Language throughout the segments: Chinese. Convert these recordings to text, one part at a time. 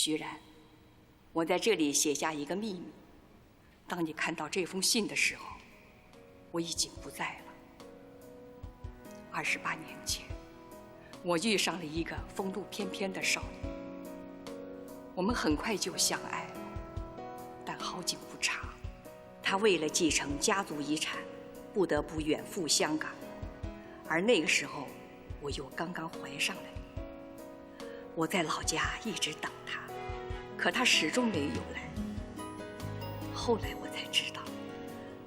徐然，我在这里写下一个秘密。当你看到这封信的时候，我已经不在了。28年前，我遇上了一个风度翩翩的少年，我们很快就相爱了。但好景不长，他为了继承家族遗产，不得不远赴香港。而那个时候，我又刚刚怀上了你。我在老家一直等他，可他始终没有来。后来我才知道，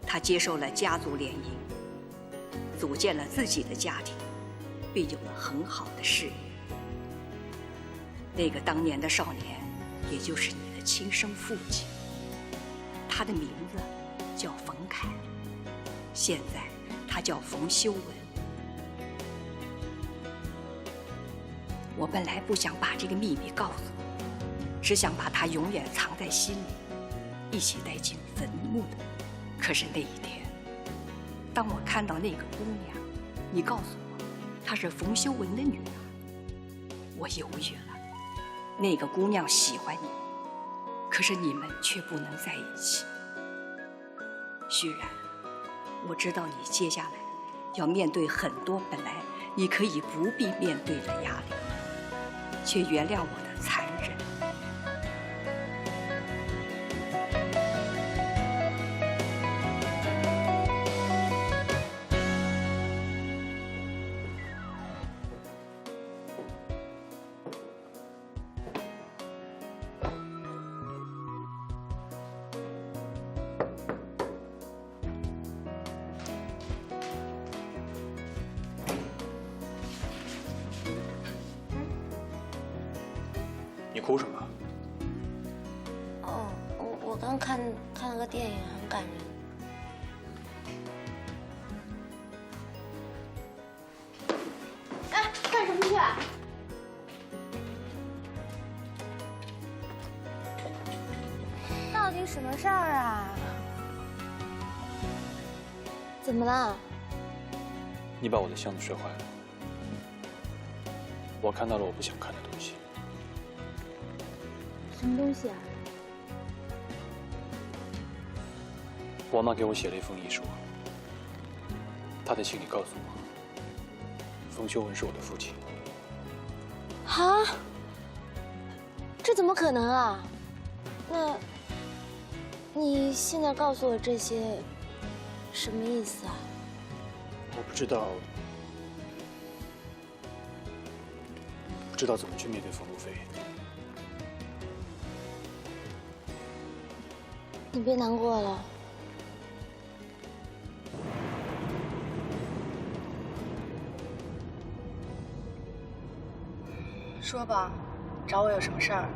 他接受了家族联姻，组建了自己的家庭，并有了很好的事业。那个当年的少年，也就是你的亲生父亲，他的名字叫冯凯，现在他叫冯修文。我本来不想把这个秘密告诉你，只想把它永远藏在心里，一起带进坟墓的。可是那一天，当我看到那个姑娘，你告诉我她是冯修文的女儿，我犹豫了。那个姑娘喜欢你，可是你们却不能在一起。徐然，我知道你接下来要面对很多本来你可以不必面对的压力，却原谅我的残忍。你哭什么？哦，我刚看了个电影，很感人。哎，干什么去啊？到底什么事儿啊？怎么了？你把我的箱子摔坏了，我看到了我不想看的东西。什么东西啊？我妈给我写了一封遗书，她在信里告诉我，冯修文是我的父亲。啊？这怎么可能啊？那，你现在告诉我这些，什么意思啊？我不知道怎么去面对冯路飞。你别难过了。说吧，找我有什么事儿？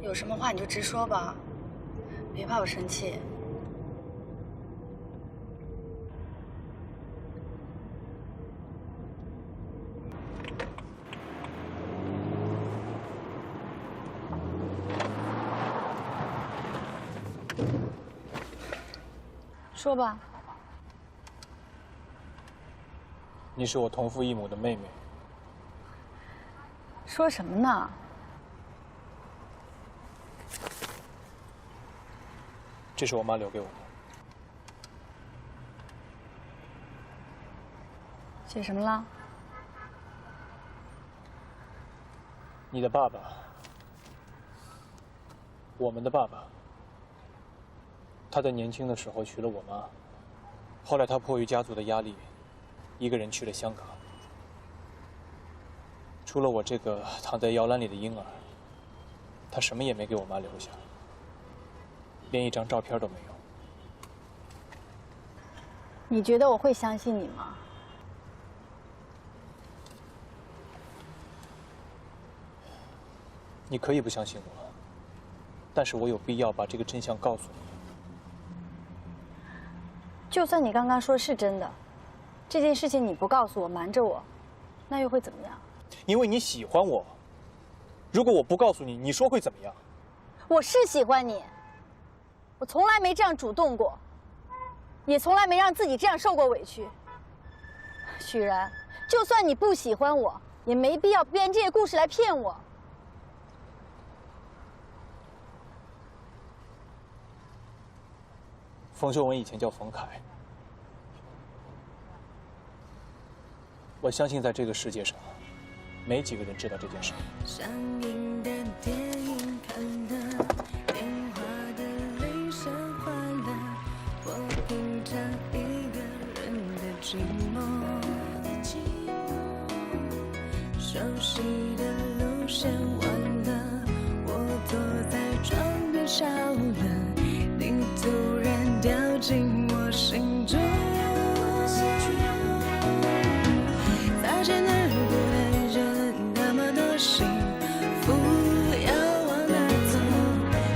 有什么话你就直说吧，别怕我生气。说吧。你是我同父异母的妹妹。说什么呢？这是我妈留给我的。写什么了？你的爸爸，我们的爸爸，他在年轻的时候娶了我妈，后来他迫于家族的压力，一个人去了香港。除了我这个躺在摇篮里的婴儿，他什么也没给我妈留下，连一张照片都没有。你觉得我会相信你吗？你可以不相信我，但是我有必要把这个真相告诉你。就算你刚刚说是真的，这件事情你不告诉我，瞒着我，那又会怎么样？因为你喜欢我。如果我不告诉你，你说会怎么样？我是喜欢你，我从来没这样主动过，也从来没让自己这样受过委屈。许然，就算你不喜欢我，也没必要编这些故事来骗我。冯秀文以前叫冯凯，我相信在这个世界上，没几个人知道这件事。上映的电影看了，电话的铃声换了，我品尝一个人的寂寞。熟悉的路线忘了，我坐在窗边笑了，你突然掉进我心中。擦肩而过的人，那么多幸福要往哪走？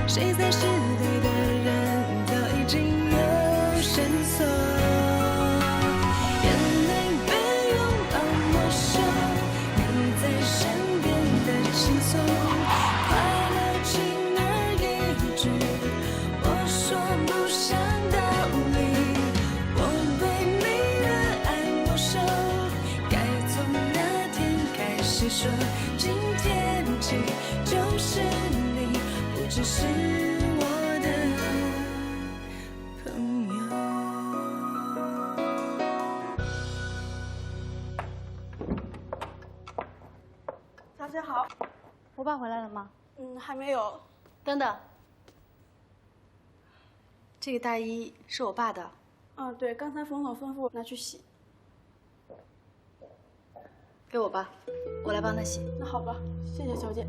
谁才是对的人，早已经有线索。眼泪被拥抱没收，你在身边的轻松，快乐轻而易举。我说不上道理，我被没人爱没收，该从那天开始说，今天起就是你，不只是我的朋友。小姐好，我爸回来了吗？还没有。等等，这个大衣是我爸的。对，刚才冯总吩咐我拿去洗。给我吧，我来帮他洗。那好吧，谢谢小姐。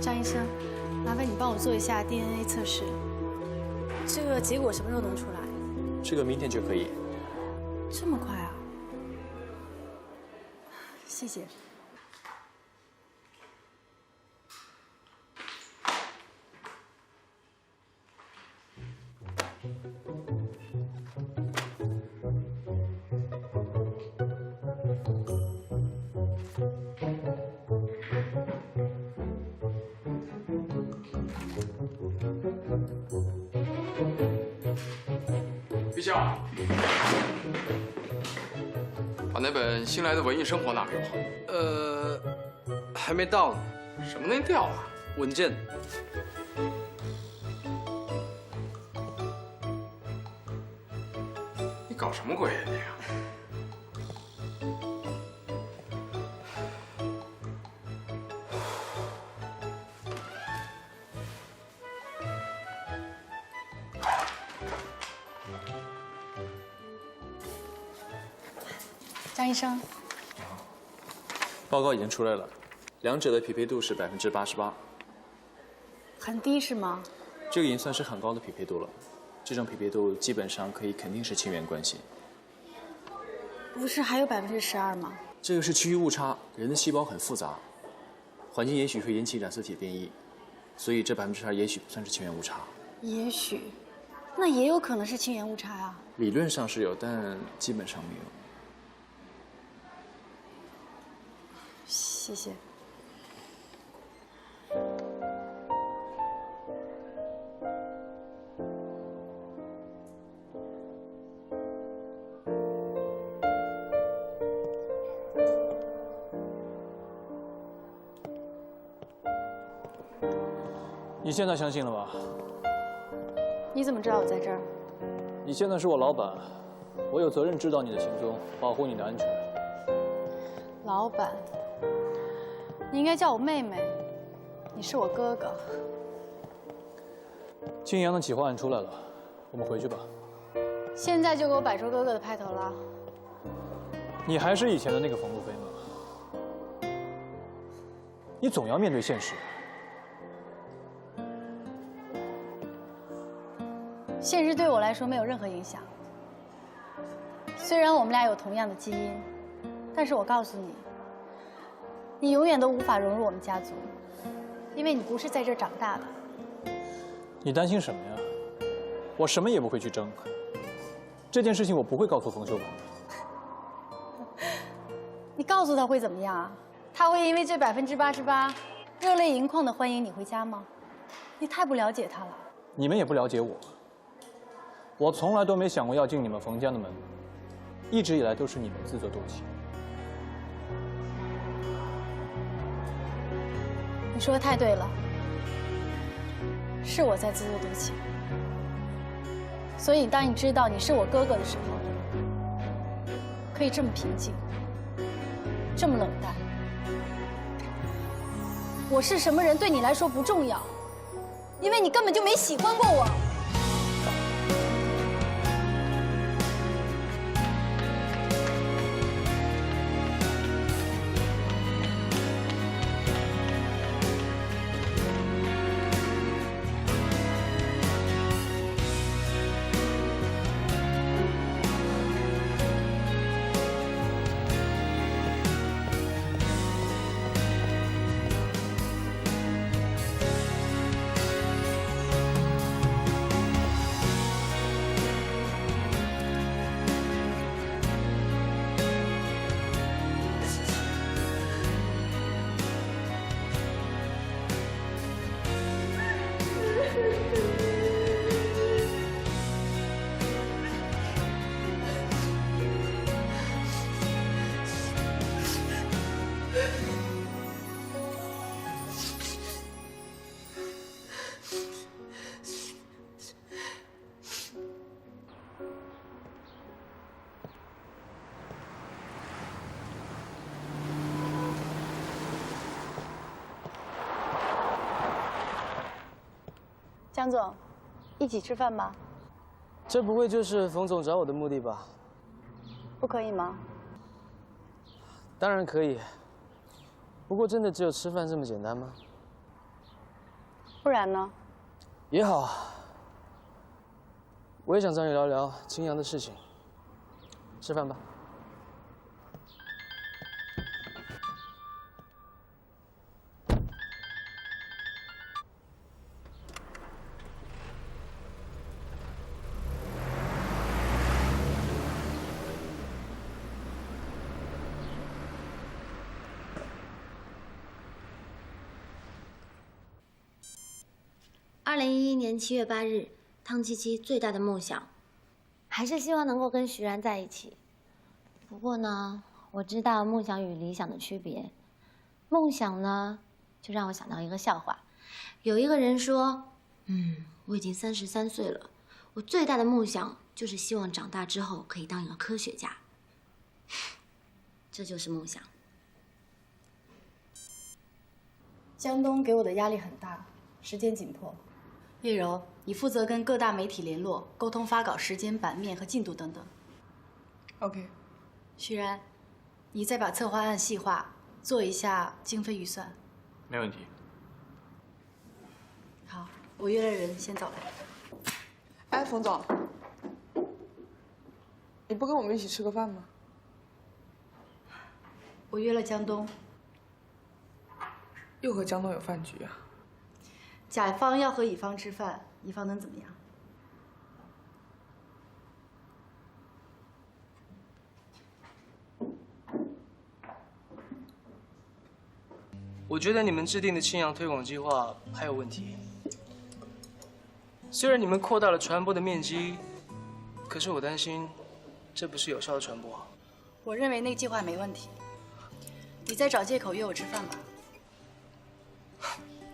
张医生，麻烦你帮我做一下 DNA 测试。这个结果什么时候能出来？这个明天就可以。这么快啊？谢谢。陛下，把那本新来的文艺生活拿给我。还没到呢。什么东西掉了？文件。你搞什么鬼啊你？张医生，报告已经出来了，两者的匹配度是88%，很低是吗？这个已经算是很高的匹配度了。这种匹配度基本上可以肯定是亲缘关系。不是还有12%吗？这个是区域误差，人的细胞很复杂，环境也许会引起染色体变异，所以这2%也许不算是亲缘误差。也许，那也有可能是亲缘误差啊。理论上是有，但基本上没有。谢谢。你现在相信了吧？你怎么知道我在这儿？你现在是我老板，我有责任知道你的行踪，保护你的安全。老板，你应该叫我妹妹，你是我哥哥。青阳的起获案出来了，我们回去吧。现在就给我摆出哥哥的派头了。你还是以前的那个冯路飞吗？你总要面对现实。现实对我来说没有任何影响。虽然我们俩有同样的基因，但是我告诉你，你永远都无法融入我们家族，因为你不是在这儿长大的。你担心什么呀？我什么也不会去争。这件事情我不会告诉冯秀文。你告诉他会怎么样啊？他会因为这88%热泪盈眶的欢迎你回家吗？你太不了解他了。你们也不了解我。我从来都没想过要进你们冯家的门，一直以来都是你们自作多情。你说的太对了，是我在自作多情。所以当你知道你是我哥哥的时候，可以这么平静，这么冷淡。我是什么人对你来说不重要，因为你根本就没喜欢过我。江总，一起吃饭吧？这不会就是冯总找我的目的吧？不可以吗？当然可以，不过真的只有吃饭这么简单吗？不然呢？也好，我也想找你聊聊青阳的事情。吃饭吧。2011年7月8日，汤七七最大的梦想，还是希望能够跟徐然在一起。不过呢，我知道梦想与理想的区别。梦想呢，就让我想到一个笑话。有一个人说，我已经33岁了，我最大的梦想就是希望长大之后可以当一个科学家。这就是梦想。江东给我的压力很大，时间紧迫。叶柔，你负责跟各大媒体联络，沟通发稿时间、版面和进度等等。OK。徐然，你再把策划案细化，做一下经费预算。没问题。好，我约了人，先走了。哎，冯总，你不跟我们一起吃个饭吗？我约了江东。又和江东有饭局啊？甲方要和乙方吃饭，乙方能怎么样？我觉得你们制定的青阳推广计划还有问题。虽然你们扩大了传播的面积，可是我担心这不是有效的传播。我认为那个计划没问题。你再找借口约我吃饭吧。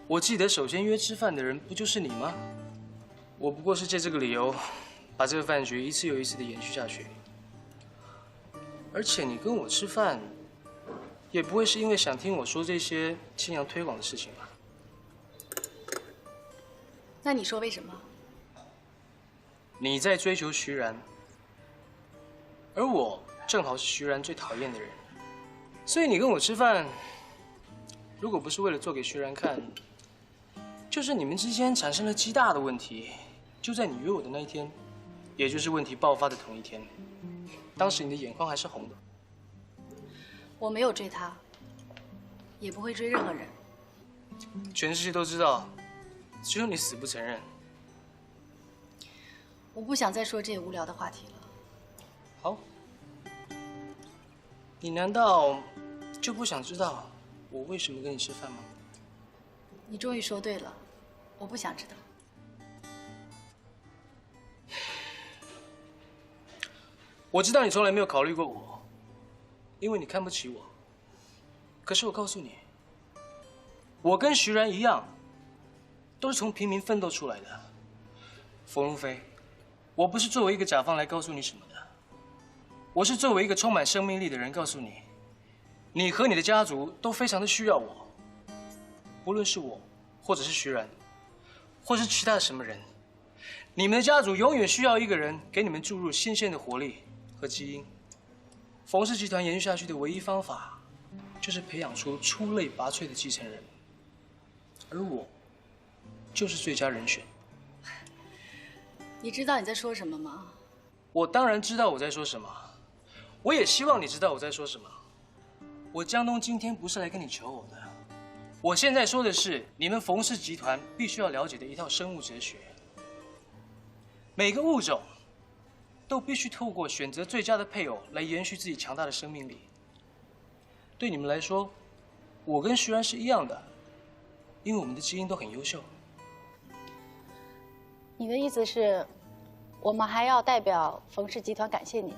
我记得首先约吃饭的人不就是你吗？我不过是借这个理由，把这个饭局一次又一次的延续下去。而且你跟我吃饭，也不会是因为想听我说这些青阳推广的事情吧？那你说为什么？你在追求徐然，而我正好是徐然最讨厌的人，所以你跟我吃饭，如果不是为了做给徐然看，就是你们之间产生了极大的问题。就在你约我的那一天，也就是问题爆发的同一天，当时你的眼眶还是红的。我没有追他，也不会追任何人。全世界都知道，只有你死不承认。我不想再说这些无聊的话题了。你难道就不想知道我为什么跟你吃饭吗？你终于说对了，我不想知道。我知道你从来没有考虑过我，因为你看不起我。可是我告诉你，我跟徐然一样，都是从平民奋斗出来的。冯如飞，我不是作为一个甲方来告诉你什么的，我是作为一个充满生命力的人告诉你，你和你的家族都非常的需要我。不论是我，或者是徐然，或是其他什么人，你们的家族永远需要一个人给你们注入新鲜的活力和基因。冯氏集团延续下去的唯一方法，就是培养出出类拔萃的继承人，而我就是最佳人选。你知道你在说什么吗？我当然知道我在说什么，我也希望你知道我在说什么。我江东今天不是来跟你求偶的，我现在说的是你们冯氏集团必须要了解的一套生物哲学。每个物种都必须透过选择最佳的配偶来延续自己强大的生命力。对你们来说，我跟徐然是一样的，因为我们的基因都很优秀。你的意思是，我们还要代表冯氏集团感谢你？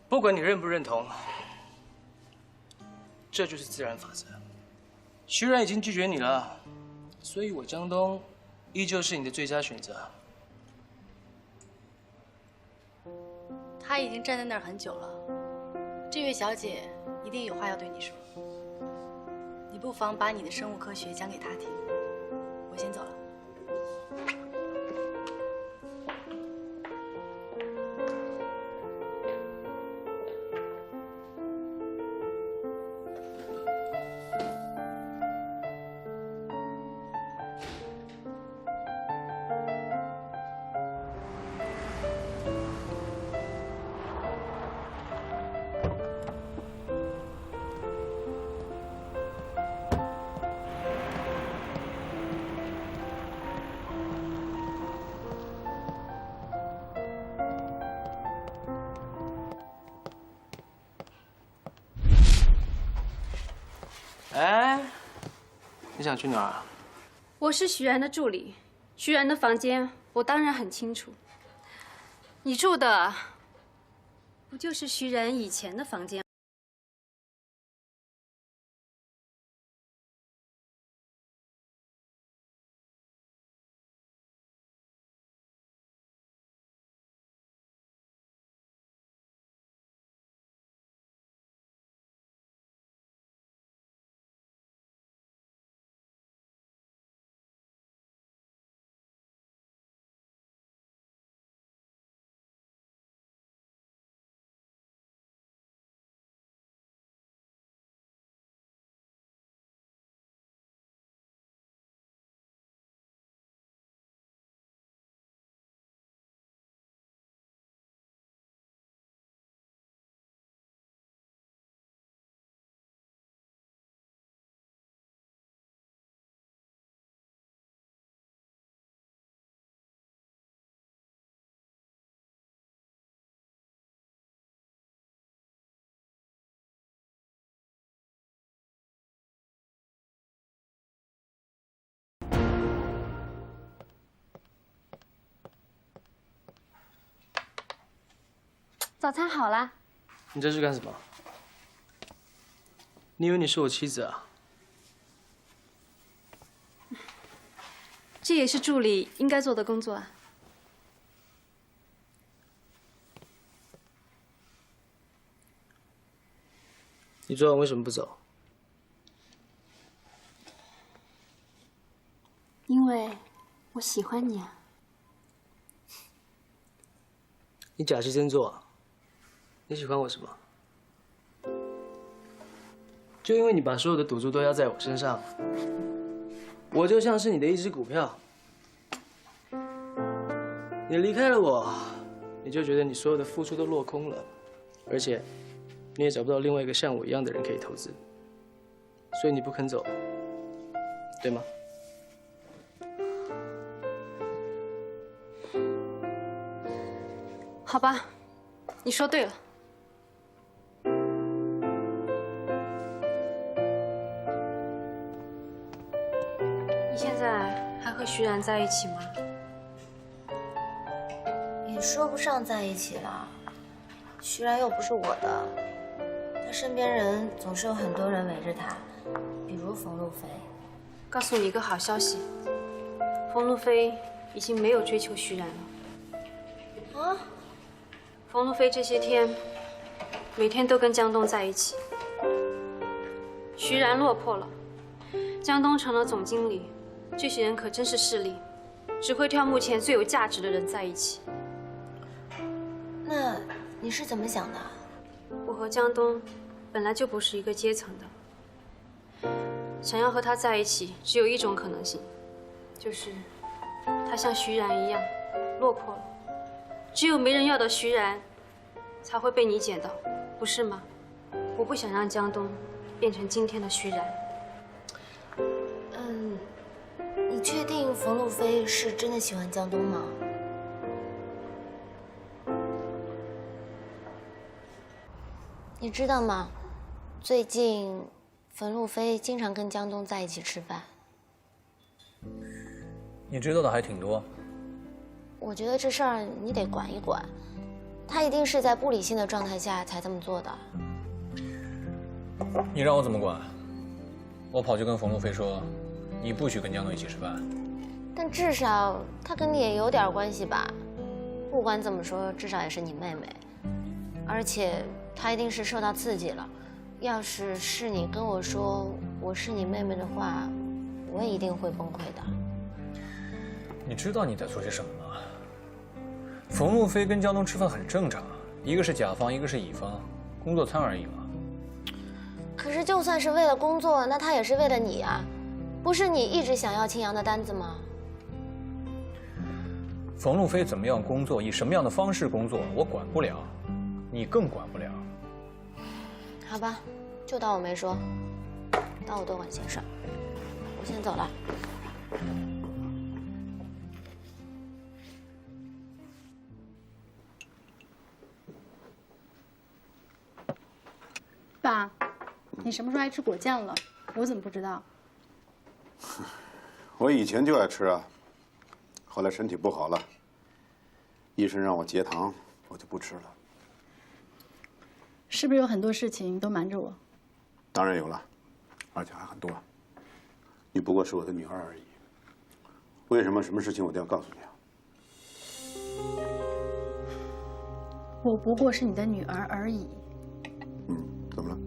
不管你认不认同，这就是自然法则。徐然已经拒绝你了，所以我江东依旧是你的最佳选择。他已经站在那儿很久了，这位小姐一定有话要对你说。你不妨把你的生物科学讲给她听。我先走了。哎，你想去哪儿啊？我是徐然的助理，徐然的房间我当然很清楚。你住的不就是徐然以前的房间？早餐好啦。你这是干什么？你以为你是我妻子啊？这也是助理应该做的工作啊。你昨晚为什么不走？因为我喜欢你啊。你假戏真做啊？你喜欢我什么？就因为你把所有的赌注都压在我身上，我就像是你的一只股票。你离开了我，你就觉得你所有的付出都落空了，而且你也找不到另外一个像我一样的人可以投资，所以你不肯走，对吗？好吧，你说对了。现在还和徐然在一起吗？也说不上在一起了。徐然又不是我的，他身边人总是有很多人围着他，比如冯路飞。告诉你一个好消息，冯路飞已经没有追求徐然了。啊？冯路飞这些天每天都跟江东在一起。徐然落魄了，江东成了总经理，这些人可真是势利，只会挑目前最有价值的人在一起。那你是怎么想的？我和江东本来就不是一个阶层的，想要和他在一起，只有一种可能性，就是他像徐然一样落魄了。只有没人要的徐然，才会被你捡到，不是吗？我不想让江东变成今天的徐然。你确定冯路飞是真的喜欢江东吗？你知道吗？最近冯路飞经常跟江东在一起吃饭。你知道的还挺多。我觉得这事儿你得管一管，他一定是在不理性的状态下才这么做的。你让我怎么管？我跑去跟冯路飞说，你不许跟江东一起吃饭。但至少他跟你也有点关系吧？不管怎么说，至少也是你妹妹。而且他一定是受到刺激了。要是你跟我说我是你妹妹的话，我也一定会崩溃的。你知道你在做些什么吗？冯路飞跟江东吃饭很正常，一个是甲方，一个是乙方，工作餐而已嘛。可是就算是为了工作，那他也是为了你啊，不是你一直想要青阳的单子吗？冯路飞怎么样工作，以什么样的方式工作，我管不了，你更管不了。好吧，就当我没说，当我多管闲事。我先走了。爸，你什么时候爱吃果酱了？我怎么不知道？我以前就爱吃啊，后来身体不好了，医生让我节糖，我就不吃了。是不是有很多事情都瞒着我？当然有了，而且还很多。你不过是我的女儿而已，为什么什么事情我都要告诉你啊？我不过是你的女儿而已。怎么了？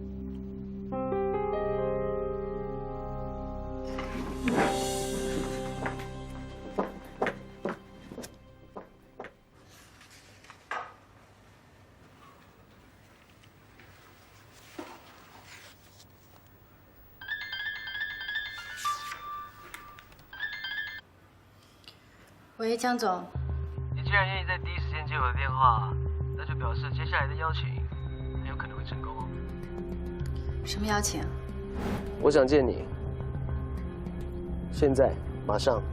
喂，江总。你既然愿意在第一时间接我的电话，那就表示接下来的邀请很有可能会成功哦。什么邀请？我想见你，现在，马上。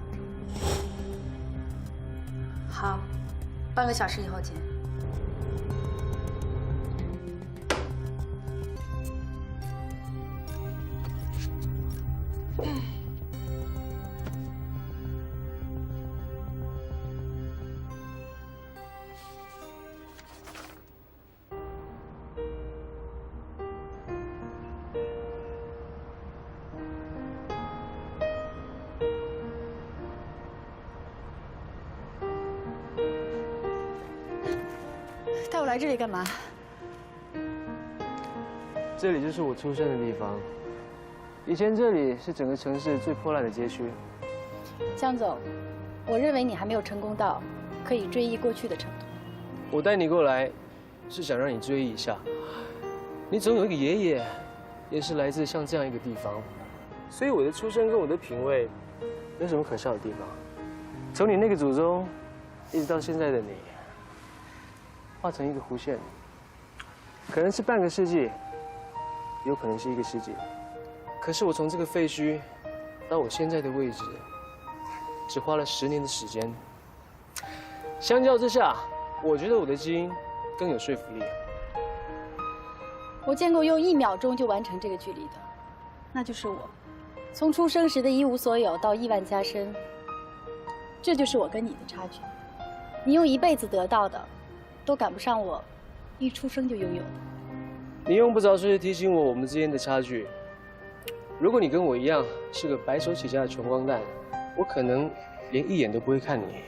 好，半个小时以后见。带我来这里干嘛？这里就是我出生的地方，以前这里是整个城市最破烂的街区。江总，我认为你还没有成功到可以追忆过去的程度。我带你过来，是想让你追忆一下，你总有一个爷爷，也是来自像这样一个地方，所以我的出生跟我的品味，没有什么可笑的地方。从你那个祖宗，一直到现在的你。画成一个弧线，可能是半个世纪，有可能是1个世纪。可是我从这个废墟到我现在的位置，只花了10年的时间。相较之下，我觉得我的基因更有说服力。我见过用1秒钟就完成这个距离的，那就是我。从出生时的一无所有到亿万加身，这就是我跟你的差距。你用一辈子得到的，都赶不上我一出生就拥有的。你用不着这些提醒我们之间的差距。如果你跟我一样是个白手起家的穷光蛋，我可能连一眼都不会看你。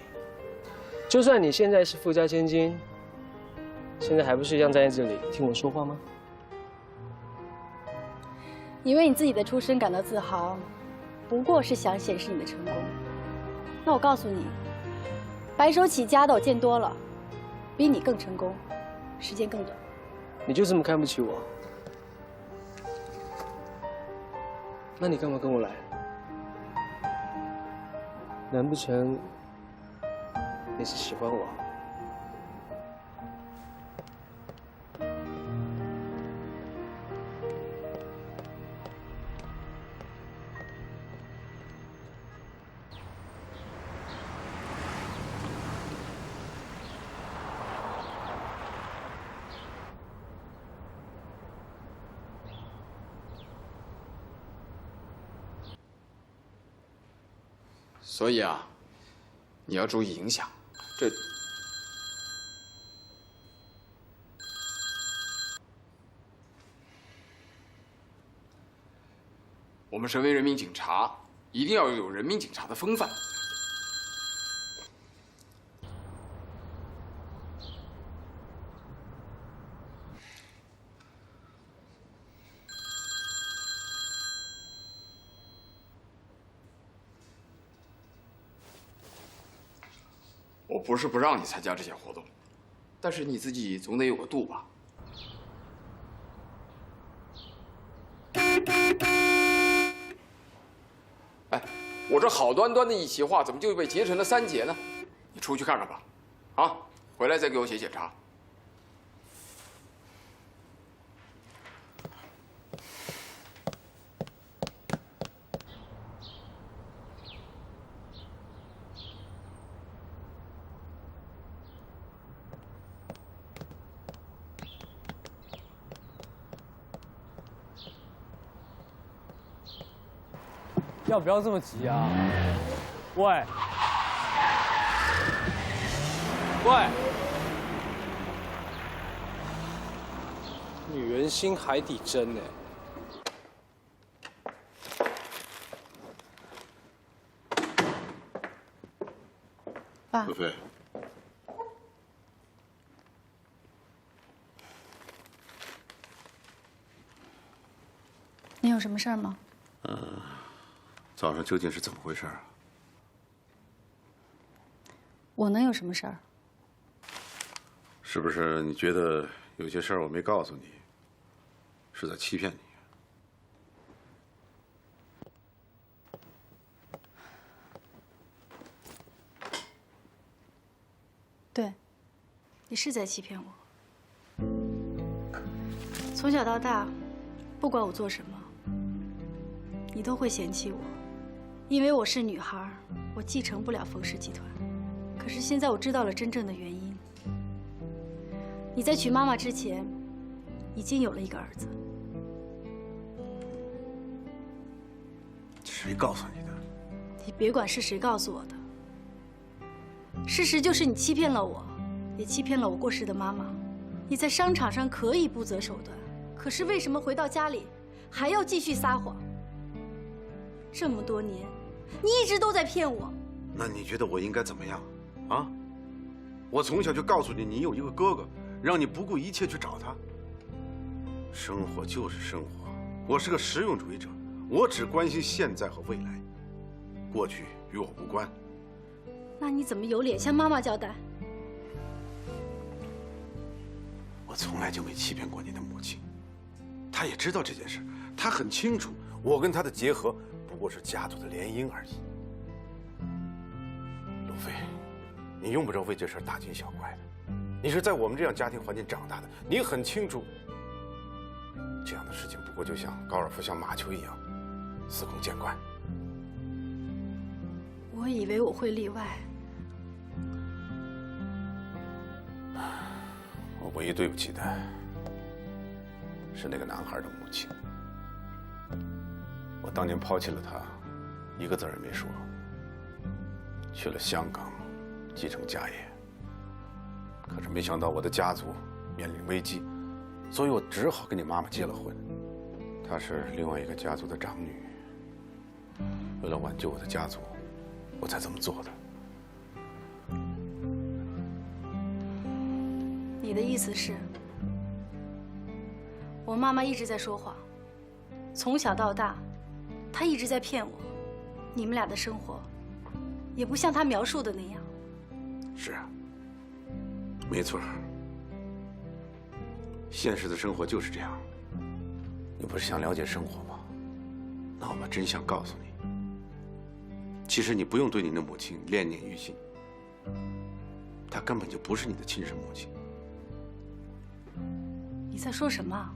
就算你现在是富家千金，现在还不是一样站在这里听我说话吗？你为你自己的出身感到自豪，不过是想显示你的成功。那我告诉你，白手起家的我见多了，比你更成功，时间更短。你就这么看不起我？那你干嘛跟我来？难不成你是喜欢我？所以啊，你要注意影响。这我们身为人民警察，一定要有人民警察的风范。我不是不让你参加这些活动，但是你自己总得有个度吧。哎，我这好端端的一席话，怎么就被截成了3节呢？你出去看看吧，啊，回来再给我写检查。要不要这么急啊？喂，喂，女人心海底针哎。爸，陆飞，你有什么事儿吗？早上究竟是怎么回事啊？我能有什么事儿？是不是你觉得有些事儿我没告诉你，是在欺骗你？对，你是在欺骗我。从小到大，不管我做什么，你都会嫌弃我，因为我是女孩，我继承不了冯氏集团。可是现在我知道了真正的原因。你在娶妈妈之前，已经有了一个儿子。谁告诉你的？你别管是谁告诉我的，事实就是你欺骗了我，也欺骗了我过世的妈妈。你在商场上可以不择手段，可是为什么回到家里还要继续撒谎？这么多年，你一直都在骗我。那你觉得我应该怎么样？啊？我从小就告诉你，你有一个哥哥，让你不顾一切去找他。生活就是生活，我是个实用主义者，我只关心现在和未来，过去与我无关。那你怎么有脸向妈妈交代？我从来就没欺骗过你的母亲，她也知道这件事，她很清楚，我跟她的结合不过是家族的联姻而已。陆飞，你用不着为这事大惊小怪的。你是在我们这样家庭环境长大的，你很清楚，这样的事情不过就像高尔夫像马球一样，司空见惯。我以为我会例外。我唯一对不起的是那个男孩的母亲。我当年抛弃了他，一个字也没说，去了香港继承家业。可是没想到我的家族面临危机，所以我只好跟你妈妈结了婚。她是另外一个家族的长女，为了挽救我的家族，我才这么做的。你的意思是，我妈妈一直在说谎，从小到大，她一直在骗我，你们俩的生活，也不像她描述的那样。是啊，没错。现实的生活就是这样。你不是想了解生活吗？那我把真相告诉你。其实你不用对你的母亲恋念于心，她根本就不是你的亲生母亲。你在说什么？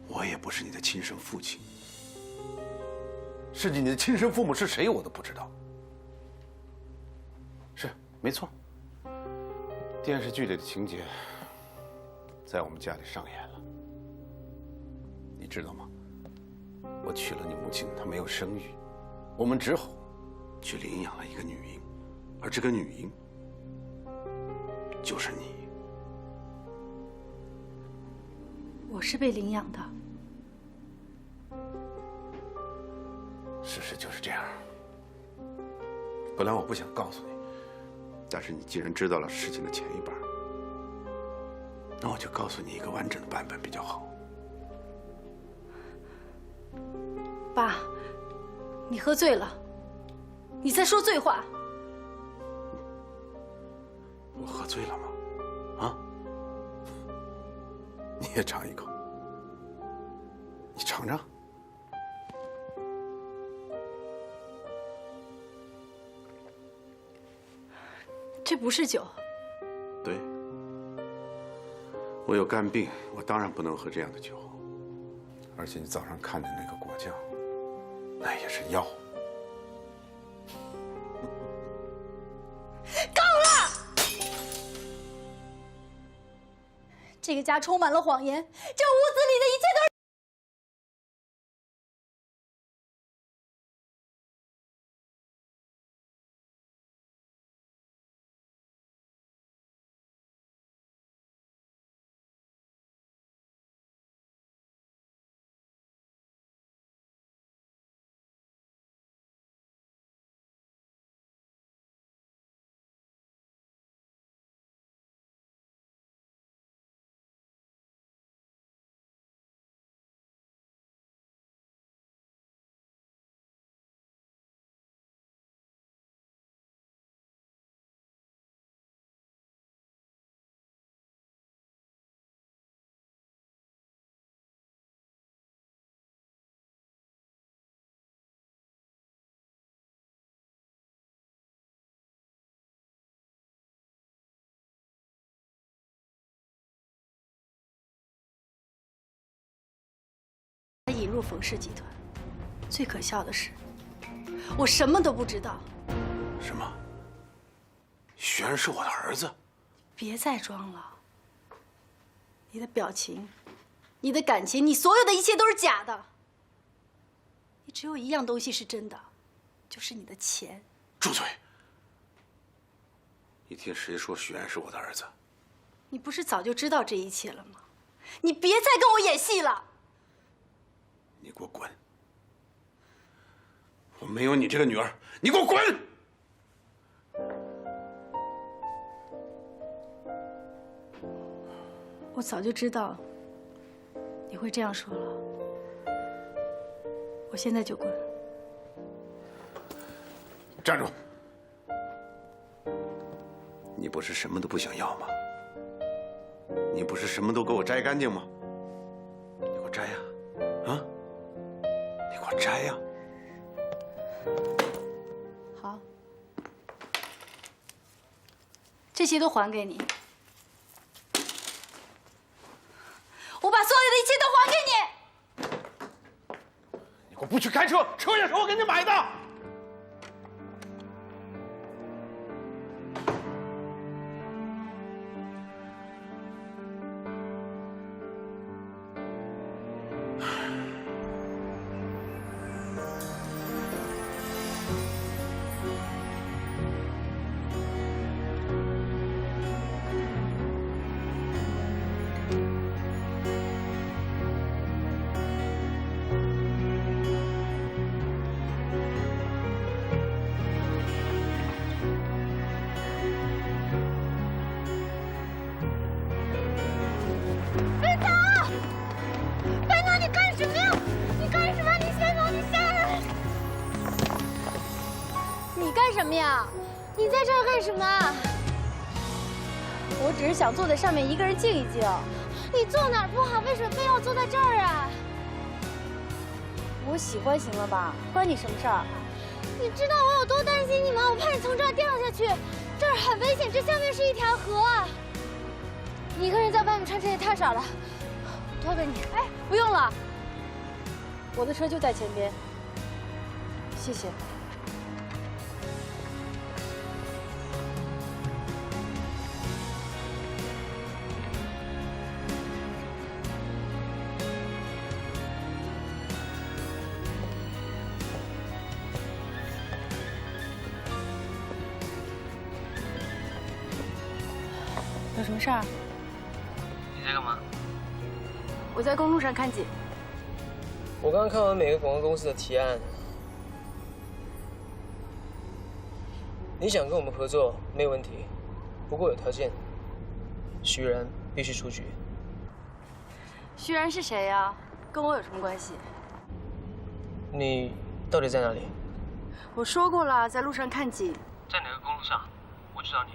我也不是你的亲生父亲，甚至你的亲生父母是谁我都不知道。是，没错。电视剧里的情节在我们家里上演了。你知道吗？我娶了你母亲，她没有生育，我们只好去领养了一个女婴，而这个女婴就是你。我是被领养的。事实就是这样。本来我不想告诉你，但是你既然知道了事情的前一半，那我就告诉你一个完整的版本比较好。爸，你喝醉了，你在说醉话。我喝醉了吗？啊？你也尝一口，你尝尝。这不是酒。对，我有肝病，我当然不能喝这样的酒。而且你早上看的那个果酱，那也是药。够了！这个家充满了谎言，这屋子里的一切都是。引入冯氏集团，最可笑的是，我什么都不知道。什么？徐然是我的儿子？别再装了，你的表情，你的感情，你所有的一切都是假的。你只有一样东西是真的，就是你的钱。住嘴！你听谁说徐然是我的儿子？你不是早就知道这一切了吗？你别再跟我演戏了！你给我滚！我没有你这个女儿，你给我滚！我早就知道你会这样说了，我现在就滚！站住！你不是什么都不想要吗？你不是什么都给我摘干净吗？你给我摘呀！啊！你给我摘呀！好，这些都还给你。我把所有的一切都还给你。你给我不许开车，车也是我给你买的。什么呀？你在这儿干什么？我只是想坐在上面一个人静一静。你坐哪儿不好，为什么非要坐在这儿啊？我喜欢行了吧？关你什么事儿？你知道我有多担心你吗？我怕你从这儿掉下去，这儿很危险，这下面是一条河。你一个人在外面穿这也太傻了，我托给你。哎，不用了，我的车就在前边。谢谢。有什么事儿？你在干嘛？我在公路上看景。我刚刚看完每个广告公司的提案。你想跟我们合作没问题，不过有条件，徐然必须出局。徐然是谁呀？跟我有什么关系？你到底在哪里？我说过了，在路上看景。在哪个公路上？我知道你。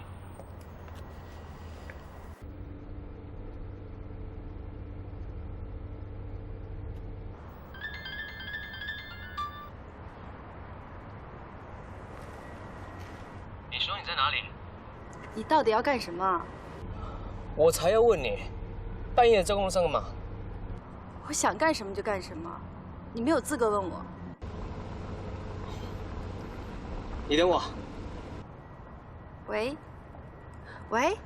你说你在哪里？你到底要干什么？我才要问你，半夜在公路上干嘛？我想干什么就干什么，你没有资格问我。你等我。喂，喂，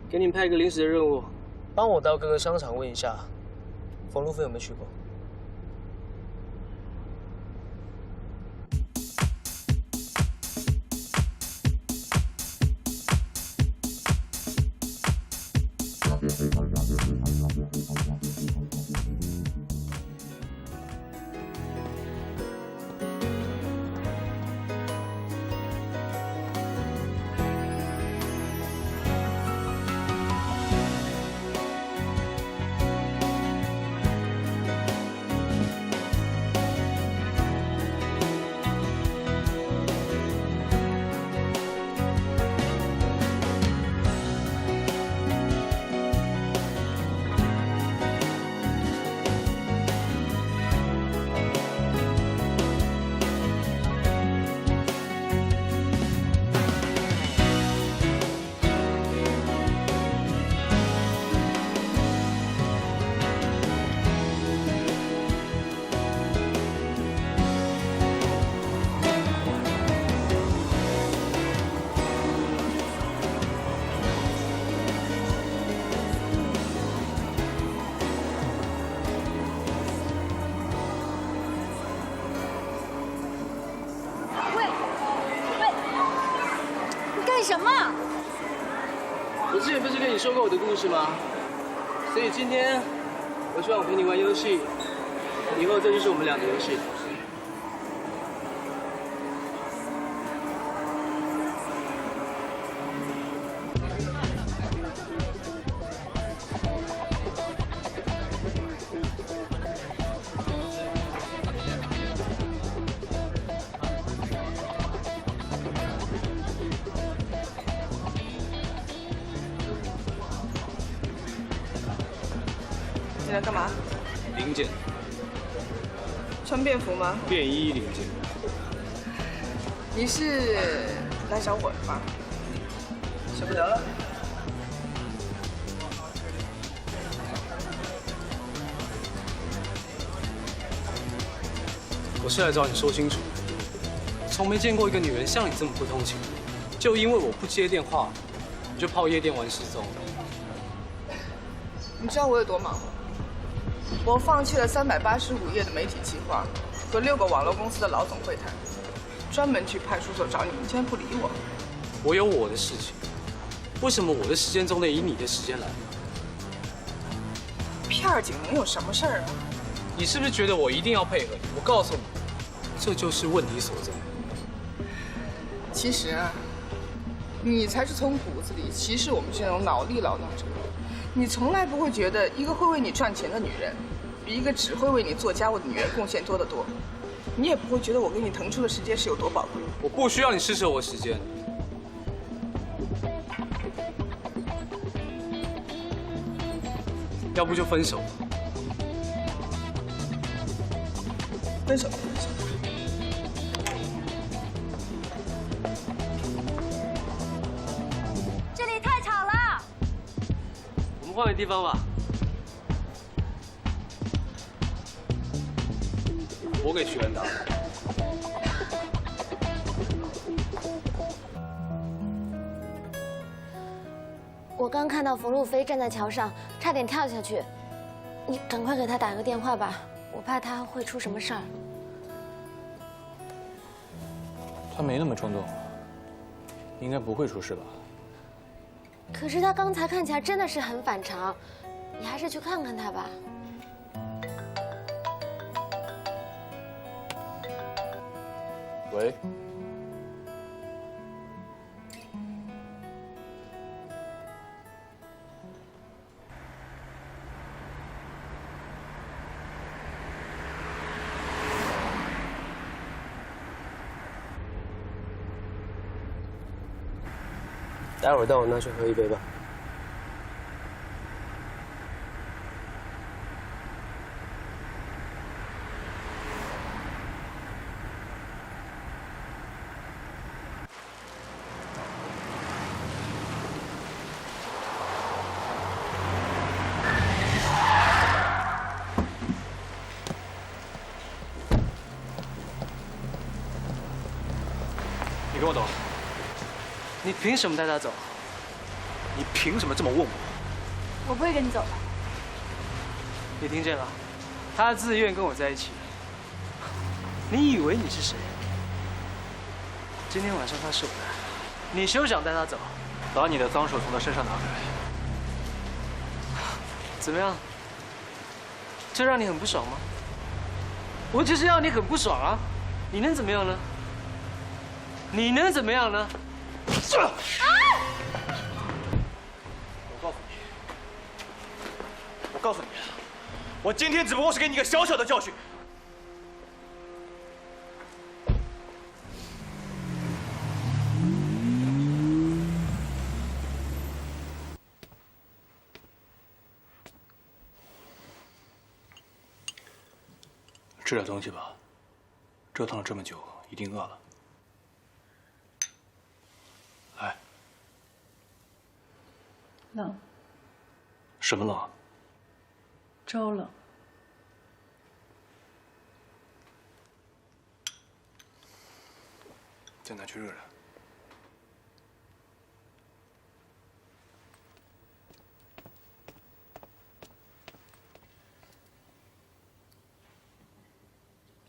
给你派一个临时的任务，帮我到各个商场问一下，冯路飞有没有去过？什么？我之前不是跟你说过我的故事吗？所以今天我希望我陪你玩游戏，以后这就是我们俩的游戏。你来干嘛？零件。穿便服吗？便衣零件。你是来找我的吧？舍不得了。我是来找你说清楚，从没见过一个女人像你这么不通情，就因为我不接电话，你就泡夜店玩失踪。你知道我有多忙吗？我放弃了385页的媒体计划和6个网络公司的老总会谈，专门去派出所找你，你竟然不理我。我有我的事情，为什么我的时间总得以你的时间来？片儿警能有什么事儿啊？你是不是觉得我一定要配合你？我告诉你，这就是问题所在。其实啊，你才是从骨子里歧视我们这种脑力劳动者。你从来不会觉得一个会为你赚钱的女人，比一个只会为你做家务的女人贡献多得多，你也不会觉得我给你腾出的时间是有多宝贵。我不需要你施舍我时间。要不就分手吧。分手。这里太吵了，我们换个地方吧。我给徐然打。我刚看到冯路飞站在桥上，差点跳下去。你赶快给他打个电话吧，我怕他会出什么事儿。他没那么冲动，应该不会出事吧？可是他刚才看起来真的是很反常，你还是去看看他吧。喂。待会儿到我那去喝一杯吧。你跟我走。你凭什么带他走？你凭什么这么问我？我不会跟你走的。你听见了？他自愿跟我在一起。你以为你是谁？今天晚上他是我的，你休想带他走。把你的脏手从他身上拿开。怎么样？这让你很不爽吗？我就是要你很不爽啊！你能怎么样呢？你能怎么样呢？我告诉你，我今天只不过是给你一个小小的教训。吃点东西吧，折腾了这么久，一定饿了。哎，冷。什么冷？粥冷。再拿去热热。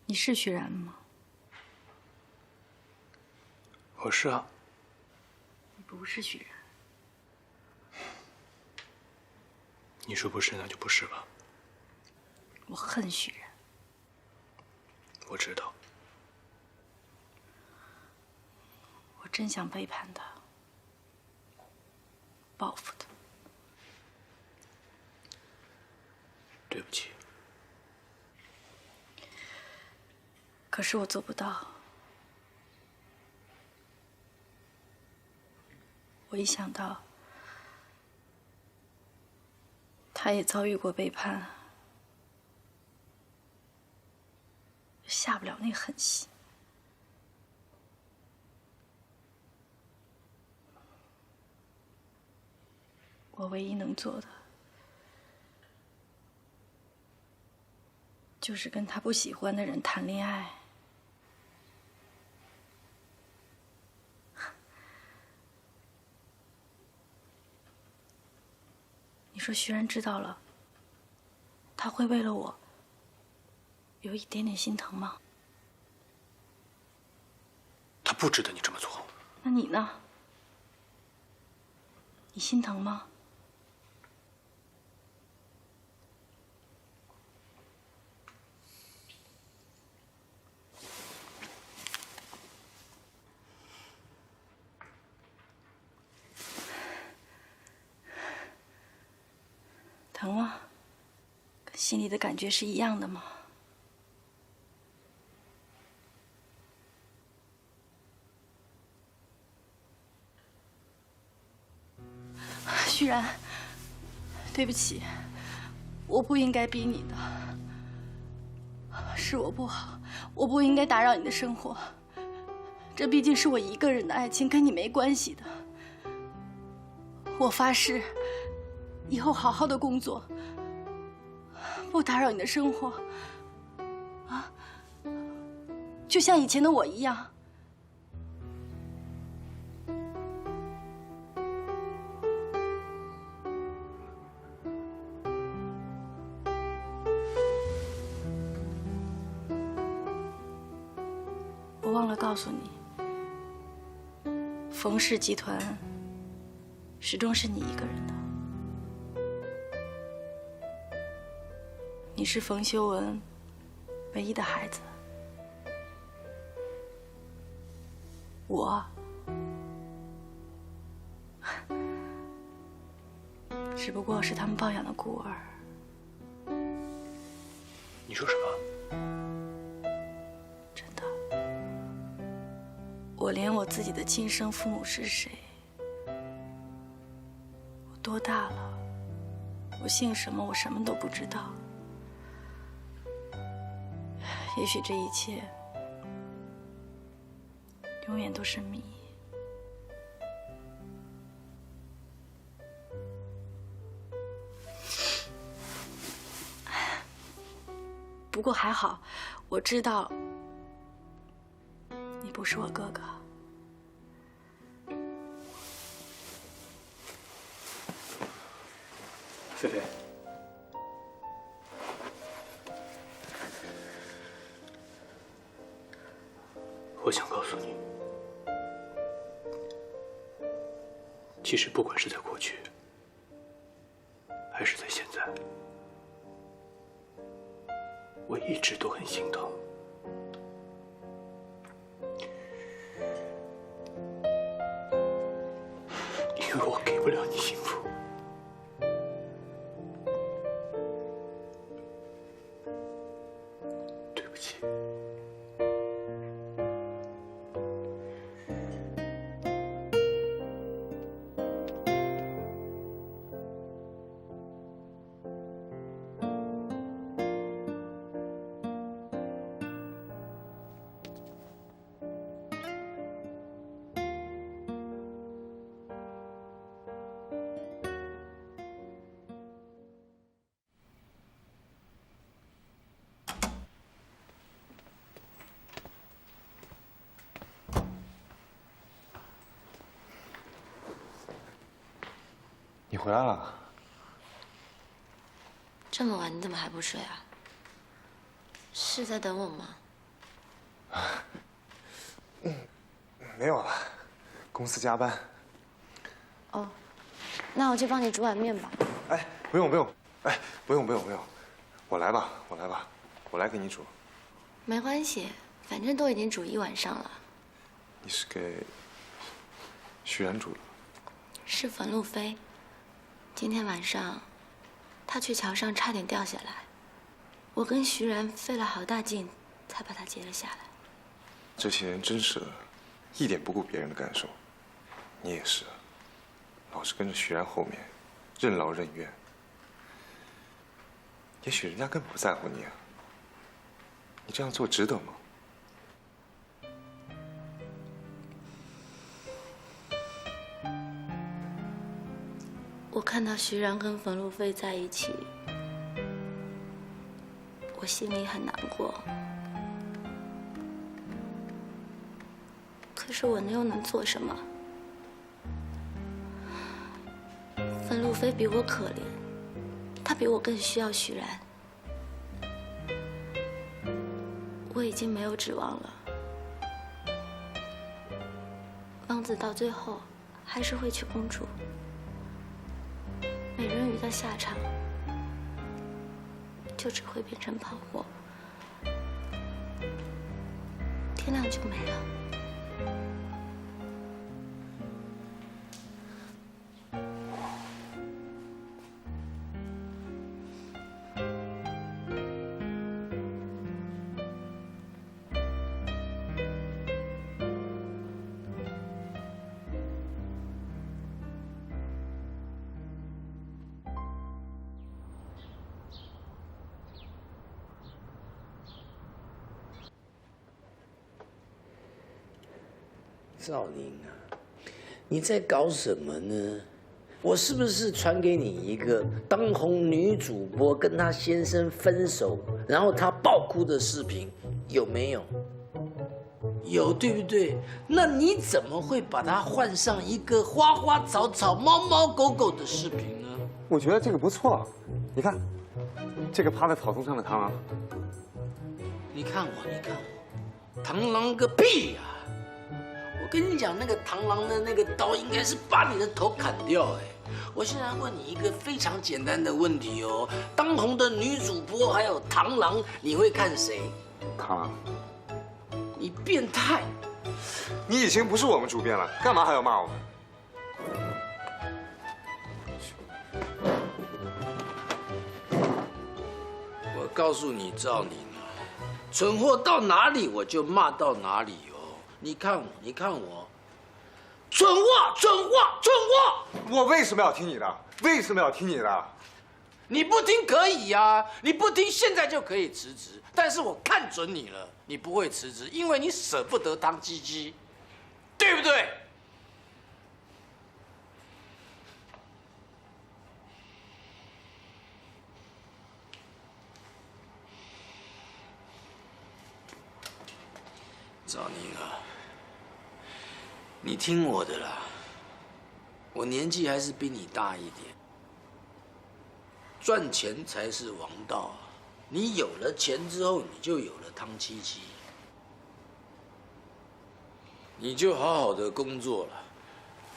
你是徐然吗？我是啊。你不是徐然。你说不是，那就不是吧。我恨徐然。我知道。我真想背叛他，报复他。对不起。可是我做不到。我一想到他也遭遇过背叛，就下不了那狠心。我唯一能做的，就是跟他不喜欢的人谈恋爱。你说徐然知道了，他会为了我有一点点心疼吗？他不值得你这么做。那你呢？你心疼吗？疼吗？跟心里的感觉是一样的吗？徐然，对不起，我不应该逼你的，是我不好，我不应该打扰你的生活。这毕竟是我一个人的爱情，跟你没关系的。我发誓，以后好好的工作，不打扰你的生活，啊，就像以前的我一样。我忘了告诉你，冯氏集团始终是你一个人的。你是冯修文唯一的孩子，我只不过是他们抱养的孤儿。你说什么？我连我自己的亲生父母是谁，我多大了，我姓什么，我什么都不知道。也许这一切永远都是谜。不过还好，我知道你不是我哥哥。菲菲，我想告诉你，其实不管是在过去，还是在现在，我一直都很心疼。因为我给不了你幸福。对不起。你回来了？这么晚你怎么还不睡啊？是在等我吗？没有了，公司加班。哦，那我去帮你煮碗面吧。哎，不用不用，哎，不用不用不用，我来吧我来吧，我来给你煮。没关系，反正都已经煮一晚上了。你是给徐然煮的？是冯路飞。今天晚上，他去桥上差点掉下来，我跟徐然费了好大劲才把他接了下来。这些人真是一点不顾别人的感受，你也是，老是跟着徐然后面，任劳任怨。也许人家根本不在乎你啊，你这样做值得吗？我看到徐然跟冯路飞在一起，我心里很难过。可是我又能做什么？冯路飞比我可怜，他比我更需要徐然。我已经没有指望了。王子到最后还是会娶公主。美人鱼的下场就只会变成泡沫，天亮就没了。赵宁啊，你在搞什么呢？我是不是传给你一个当红女主播跟她先生分手，然后她爆哭的视频，有没有？有，对不对？那你怎么会把它换上一个花花草草、猫猫狗狗的视频呢？我觉得这个不错，你看，这个趴在草丛上的螳螂。你看我，螳螂个屁呀！我跟你讲，那个螳螂的那个刀应该是把你的头砍掉哎。我现在问你一个非常简单的问题哦，当红的女主播还有螳螂，你会看谁？螳螂。你变态！你已经不是我们主编了，干嘛还要骂我们？我告诉你，赵宁啊，蠢货到哪里我就骂到哪里哦。你看我，蠢货！我为什么要听你的？为什么要听你的？你不听可以呀，你不听现在就可以辞职。但是我看准你了，你不会辞职，因为你舍不得当鸡鸡，对不对？赵宁啊，你听我的啦，我年纪还是比你大一点，赚钱才是王道啊。你有了钱之后，你就有了汤七七，你就好好的工作了。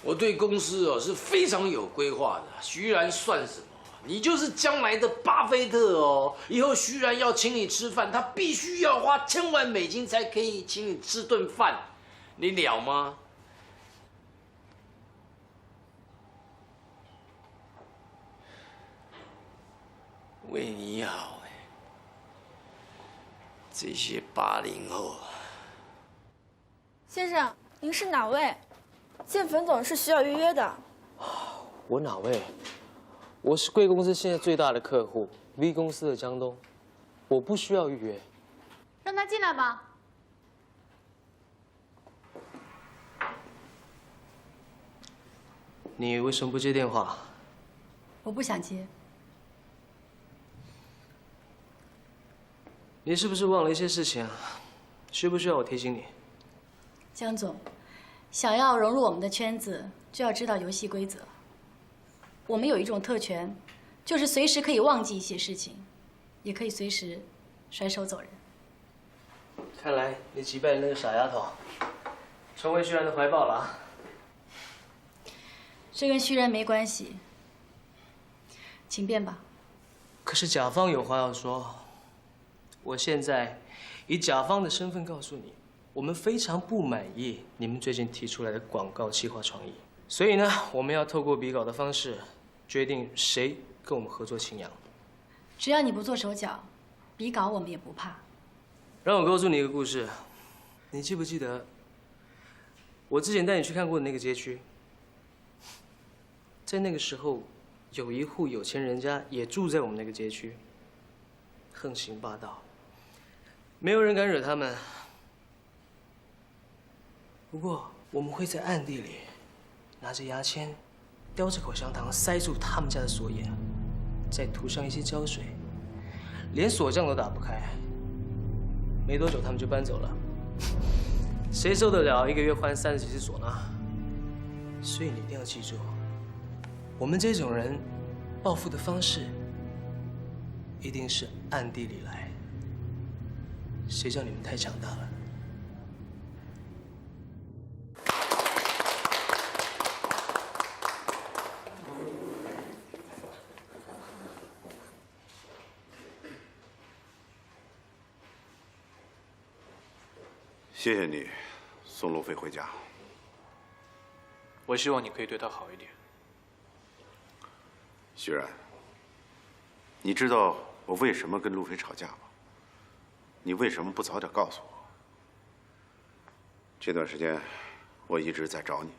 我对公司哦是非常有规划的。徐然算什么？你就是将来的巴菲特哦。以后徐然要请你吃饭，他必须要花1000万美金才可以请你吃顿饭，你了吗？为你好。这些80后，先生，您是哪位？见冯总是需要预约的。我哪位？我是贵公司现在最大的客户 V 公司的江东，我不需要预约。让他进来吧。你为什么不接电话？我不想接。你是不是忘了一些事情啊？需不需要我提醒你？江总，想要融入我们的圈子，就要知道游戏规则。我们有一种特权，就是随时可以忘记一些事情，也可以随时甩手走人。看来你击败了那个傻丫头，重回徐然的怀抱了啊！这跟徐然没关系，请便吧。可是甲方有话要说。我现在以甲方的身份告诉你，我们非常不满意你们最近提出来的广告企划创意，所以呢，我们要透过比稿的方式，决定谁跟我们合作请阳。只要你不做手脚，比稿我们也不怕。让我告诉你一个故事，你记不记得我之前带你去看过的那个街区？在那个时候，有一户有钱人家也住在我们那个街区，横行霸道。没有人敢惹他们。不过，我们会在暗地里拿着牙签，叼着口香糖塞住他们家的锁眼，再涂上一些胶水，连锁匠都打不开。没多久，他们就搬走了。谁受得了一个月换30几次锁呢？所以你一定要记住，我们这种人报复的方式，一定是暗地里来。谁叫你们太强大了？谢谢你送路费回家。我希望你可以对他好一点。徐然，你知道我为什么跟路飞吵架吗？你为什么不早点告诉我？这段时间我一直在找你。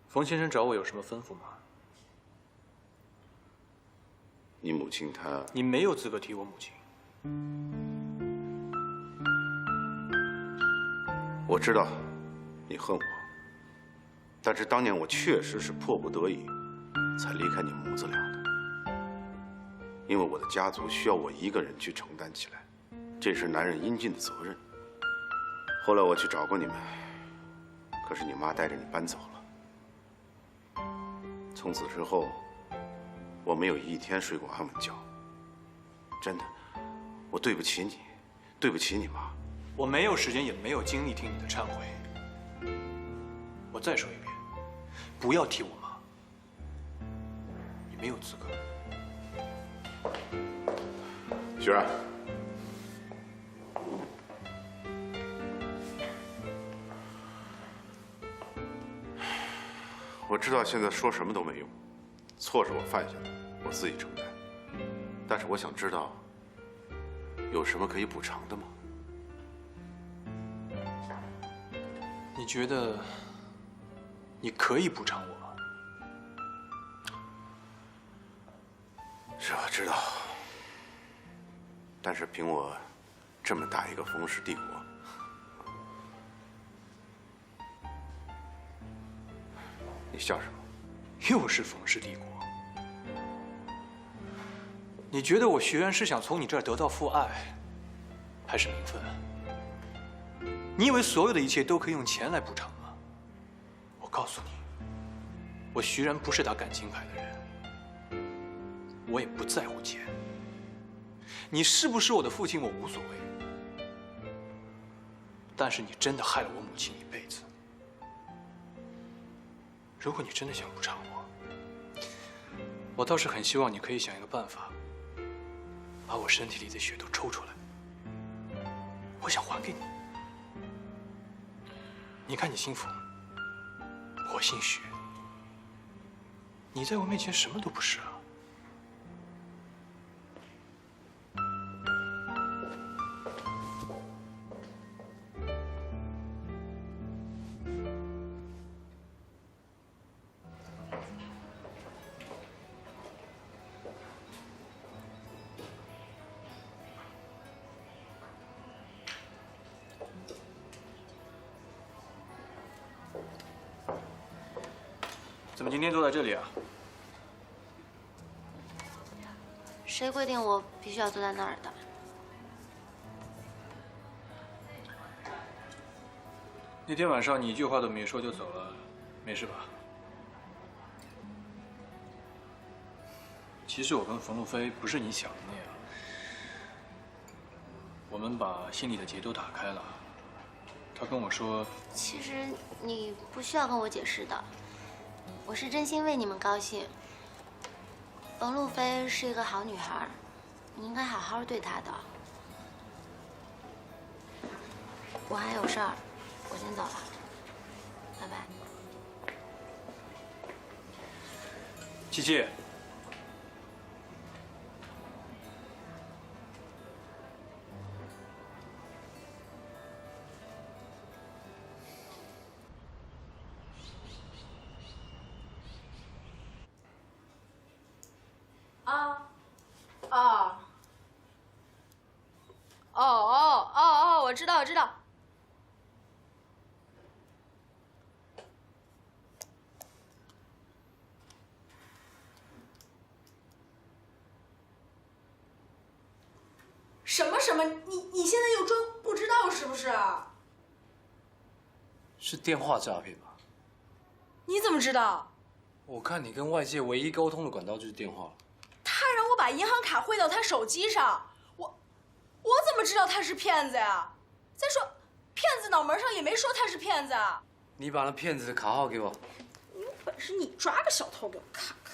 冯先生找我有什么吩咐吗？你母亲她……你没有资格提我母亲。我知道你恨我，但是当年我确实是迫不得已才离开你母子俩的，因为我的家族需要我一个人去承担起来，这是男人应尽的责任。后来我去找过你们，可是你妈带着你搬走了。从此之后，我没有一天睡过安稳觉。真的，我对不起你，对不起你妈。我没有时间，也没有精力听你的忏悔。我再说一遍，不要提我妈，你没有资格。徐然，我知道现在说什么都没用，错是我犯下的，我自己承担。但是我想知道，有什么可以补偿的吗？你觉得你可以补偿我吗？是我知道，但是凭我这么大一个冯氏帝国，你笑什么？又是冯氏帝国？你觉得我徐然是想从你这儿得到父爱，还是名分？你以为所有的一切都可以用钱来补偿吗？我告诉你，我徐然不是打感情牌的人，我也不在乎钱。你是不是我的父亲，我无所谓。但是你真的害了我母亲一辈子。如果你真的想补偿我倒是很希望你可以想一个办法，把我身体里的血都抽出来，我想还给你。你看你姓冯，我姓徐，你在我面前什么都不是啊。怎么今天坐在这里啊？谁规定我必须要坐在那儿的？那天晚上你一句话都没说就走了，没事吧？其实我跟冯路飞不是你想的那样，我们把心里的结都打开了。他跟我说，其实你不需要跟我解释的，我是真心为你们高兴。冯路飞是一个好女孩，你应该好好对她的。我还有事儿，我先走了，拜拜。琪琪。我知道，我知道。什么什么？你现在又装不知道是不是？是电话诈骗吧？你怎么知道？我看你跟外界唯一沟通的管道就是电话。他让我把银行卡汇到他手机上，我怎么知道他是骗子呀？再说，骗子脑门上也没说他是骗子啊。你把那骗子的卡号给我。你有本事你抓个小偷给我看看。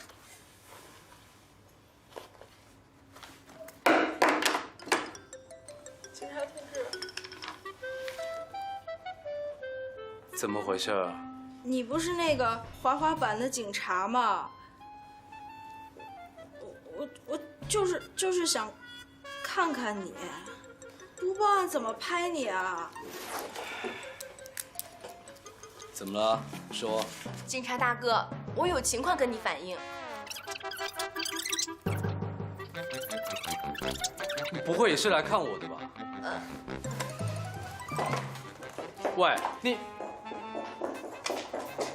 警察同志，怎么回事啊？你不是那个滑滑板的警察吗？我就是想看看你，不报案怎么拍你啊？怎么了？说。警察大哥，我有情况跟你反映。你不会也是来看我的吧？喂，你。